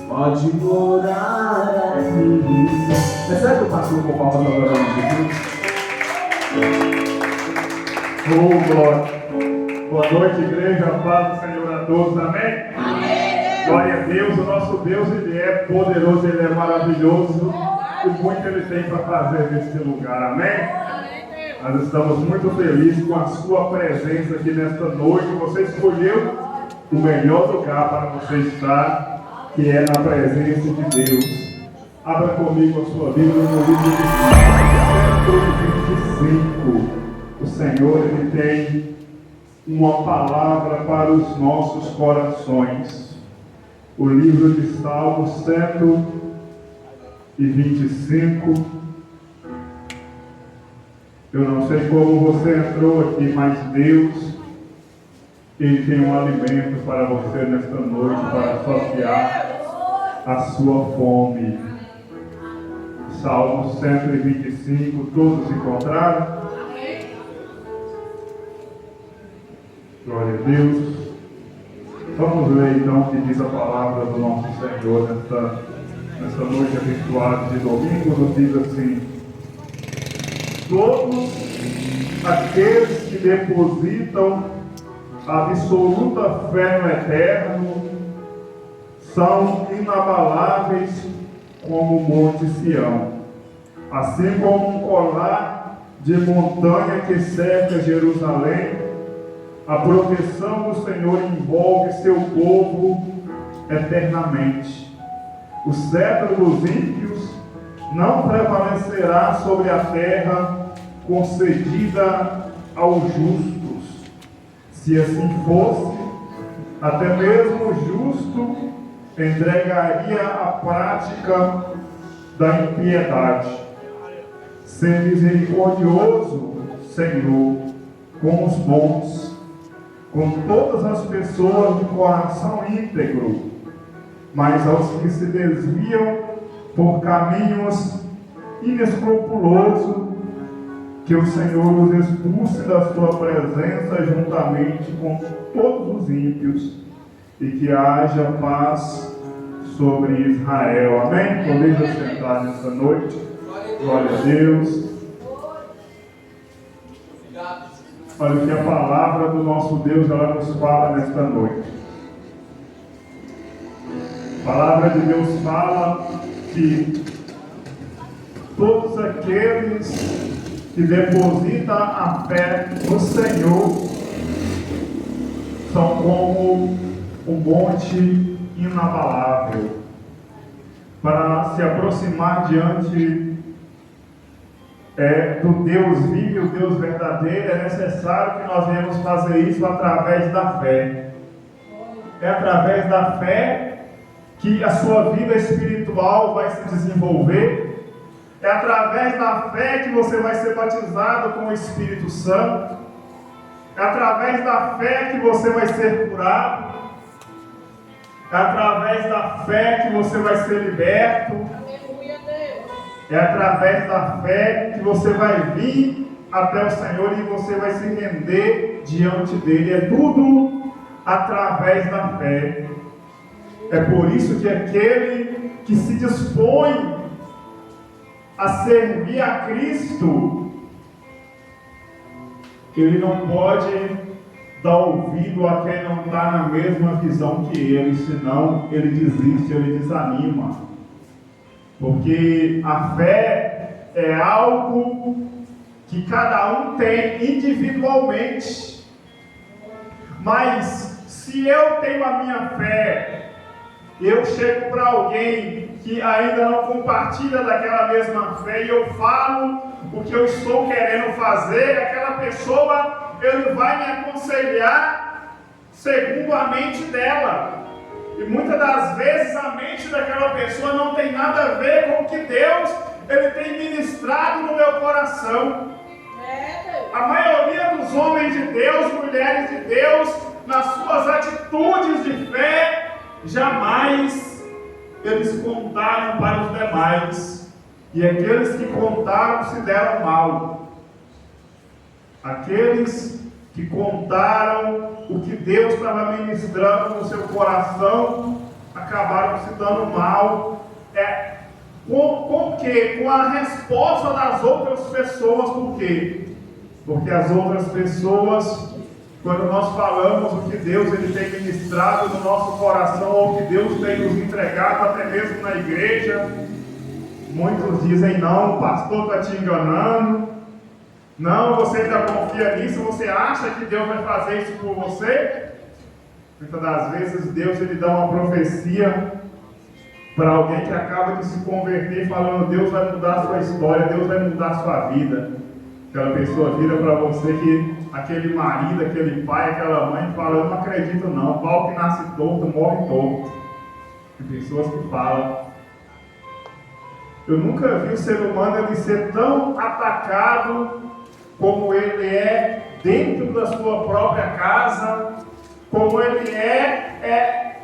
Pode morar aqui. É sério que o pastor com palmas adorando Jesus? Oh, glória. Boa noite, igreja. A paz do Senhor a todos. Amém? Amém. Glória a Deus. O nosso Deus, Ele é poderoso, Ele é maravilhoso. E muito Ele tem para fazer neste lugar. Amém? Nós estamos muito felizes com a sua presença aqui nesta noite. Você escolheu o melhor lugar para você estar, que é na presença de Deus. Abra comigo a sua Bíblia no livro de 125. O Senhor, Ele tem uma palavra para os nossos corações. O livro de Salmos 125. Eu não sei como você entrou aqui, mas Deus, Ele tem um alimento para você nesta noite, para saciar a sua fome. Salmos 125, todos encontraram? Glória a Deus. Vamos ler então o que diz a palavra do nosso Senhor nesta noite abençoada de domingo. Nos diz assim: todos aqueles que depositam absoluta fé no Eterno são inabaláveis como o Monte Sião, assim como um colar de montanha que cerca Jerusalém. A proteção do Senhor envolve seu povo eternamente. O cetro dos ímpios não prevalecerá sobre a terra concedida aos justos. Se assim fosse, até mesmo o justo entregaria a prática da impiedade. Ser misericordioso, Senhor, com os bons, com todas as pessoas de coração íntegro, mas aos que se desviam por caminhos inescrupulosos, que o Senhor os expulse da sua presença juntamente com todos os ímpios, e que haja paz sobre Israel. Amém? Podeis assentar nessa noite. Glória a Deus. Olha o que a palavra do nosso Deus ela nos fala nesta noite. A palavra de Deus fala que todos aqueles que depositam a fé no Senhor são como um monte inabalável. Para se aproximar diante do Deus vivo, o Deus verdadeiro, é necessário que nós venhamos fazer isso através da fé. É através da fé que a sua vida espiritual vai se desenvolver. É através da fé que você vai ser batizado com o Espírito Santo. É através da fé que você vai ser curado. É através da fé que você vai ser liberto. É através da fé que você vai vir até o Senhor e você vai se render diante dele. É tudo através da fé. É por isso que aquele que se dispõe a servir a Cristo, ele não pode dar ouvido a quem não está na mesma visão que ele, senão ele desiste, ele desanima. Porque a fé é algo que cada um tem individualmente. Mas se eu tenho a minha fé, eu chego para alguém que ainda não compartilha daquela mesma fé e eu falo o que eu estou querendo fazer, aquela pessoa, ele vai me aconselhar segundo a mente dela. E muitas das vezes a mente daquela pessoa não tem nada a ver com o que Deus ele tem ministrado no meu coração. A maioria dos homens de Deus, mulheres de Deus, nas suas atitudes de fé, jamais eles contaram para os demais. E aqueles que contaram se deram mal. Aqueles que contaram o que Deus estava ministrando no seu coração, acabaram se dando mal. Com o quê? Com a resposta das outras pessoas. Por quê? Porque as outras pessoas, quando nós falamos o que Deus ele tem ministrado no nosso coração, ou o que Deus tem nos entregado, até mesmo na igreja, muitos dizem: não, o pastor está te enganando. Não, você ainda confia nisso, você acha que Deus vai fazer isso por você? Muitas das vezes Deus ele dá uma profecia para alguém que acaba de se converter, falando: Deus vai mudar a sua história, Deus vai mudar a sua vida. Aquela pessoa vira para você que aquele marido, aquele pai, aquela mãe fala: eu não acredito não, pau que nasce torto, morre torto. Tem pessoas que falam. Eu nunca vi o ser humano ele ser tão atacado como ele é dentro da sua própria casa, como ele é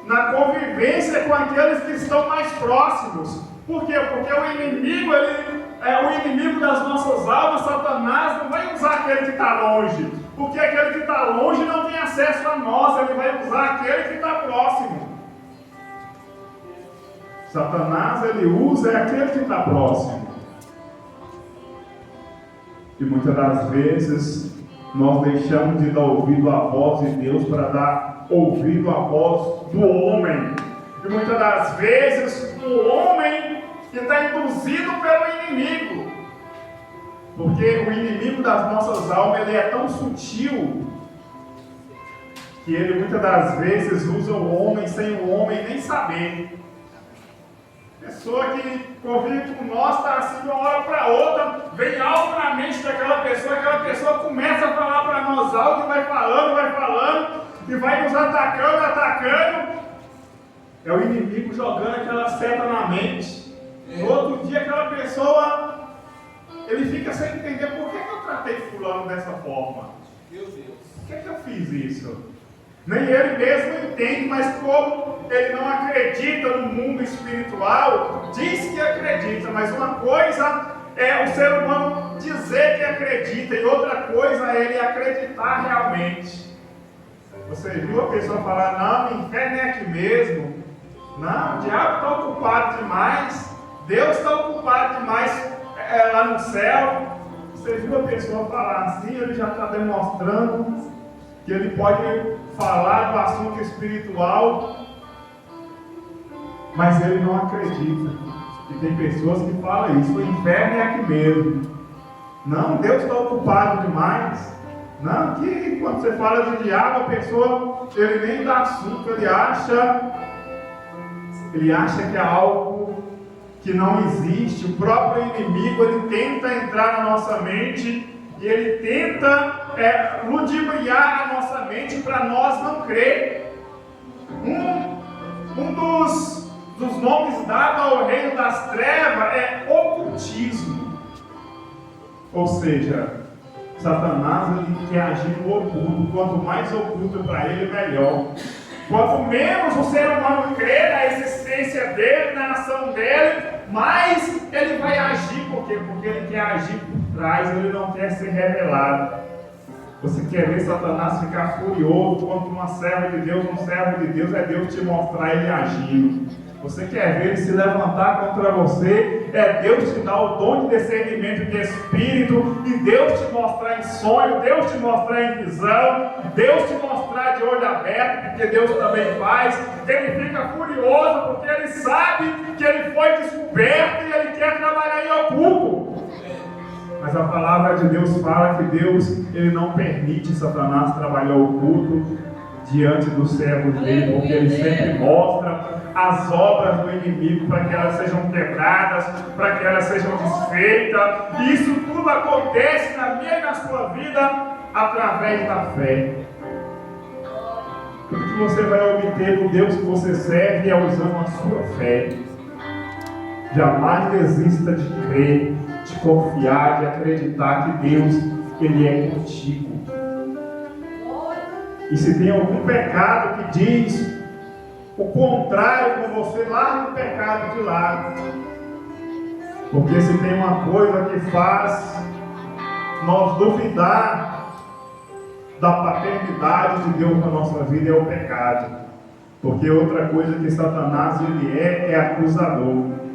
na convivência com aqueles que estão mais próximos. Por quê? Porque o inimigo, o inimigo das nossas almas, Satanás, não vai usar aquele que está longe, porque aquele que está longe não tem acesso a nós, ele vai usar aquele que está próximo. Satanás, ele usa aquele que está próximo. E muitas das vezes nós deixamos de dar ouvido à voz de Deus para dar ouvido à voz do homem. E muitas das vezes o homem está induzido pelo inimigo. Porque o inimigo das nossas almas ele é tão sutil que ele muitas das vezes usa o homem sem o homem nem saber. Pessoa que convive com nós, está assim de uma hora para outra, vem algo na mente daquela pessoa começa a falar para nós algo e vai falando, e vai nos atacando. É o inimigo jogando aquela seta na mente. No outro dia aquela pessoa, ele fica sem entender: por que eu tratei fulano dessa forma? Meu Deus. Por que eu fiz isso? Nem ele mesmo entende, mas como ele não acredita no mundo espiritual, diz que acredita, mas uma coisa é o ser humano dizer que acredita, e outra coisa é ele acreditar realmente. Você viu a pessoa falar: não, o inferno é aqui mesmo, não, o diabo está ocupado demais, Deus está ocupado demais lá no céu. Você viu a pessoa falar assim, ele já está demonstrando que ele pode falar do assunto espiritual, mas ele não acredita. E tem pessoas que falam isso: o inferno é aqui mesmo. Não, Deus está ocupado demais. Não, que quando você fala de diabo, a pessoa, ele nem dá assunto, ele acha que é algo que não existe. O próprio inimigo, ele tenta entrar na nossa mente e ele tenta ludibriar a nossa mente para nós não crer. Um dos nomes dados ao reino das trevas é ocultismo. Ou seja, Satanás ele quer agir no oculto. Quanto mais oculto para ele, melhor. Quanto menos o ser humano crê na existência dele, na ação dele, mais ele vai agir. Por quê? Porque ele quer agir por trás, ele não quer ser revelado. Você quer ver Satanás ficar furioso contra uma serva de Deus, um servo de Deus, é Deus te mostrar ele agindo. Você quer ver ele se levantar contra você, é Deus te dar o dom de discernimento de espírito, e Deus te mostrar em sonho, Deus te mostrar em visão, Deus te mostrar de olho aberto, porque Deus também faz. Ele fica furioso porque ele sabe que ele foi descoberto e ele quer trabalhar em oculto. Mas a palavra de Deus fala que Deus ele não permite Satanás trabalhar oculto diante dos servos dele, porque ele sempre mostra as obras do inimigo para que elas sejam quebradas, para que elas sejam desfeitas. E isso tudo acontece na minha e na sua vida através da fé. Tudo que você vai obter do Deus que você serve é usando a sua fé. Jamais desista de crer, de confiar, de acreditar que Deus ele é contigo. E se tem algum pecado que diz o contrário com você, larga o pecado de lado. Porque se tem uma coisa que faz nós duvidar da paternidade de Deus na nossa vida é o pecado. Porque outra coisa que Satanás ele é acusador.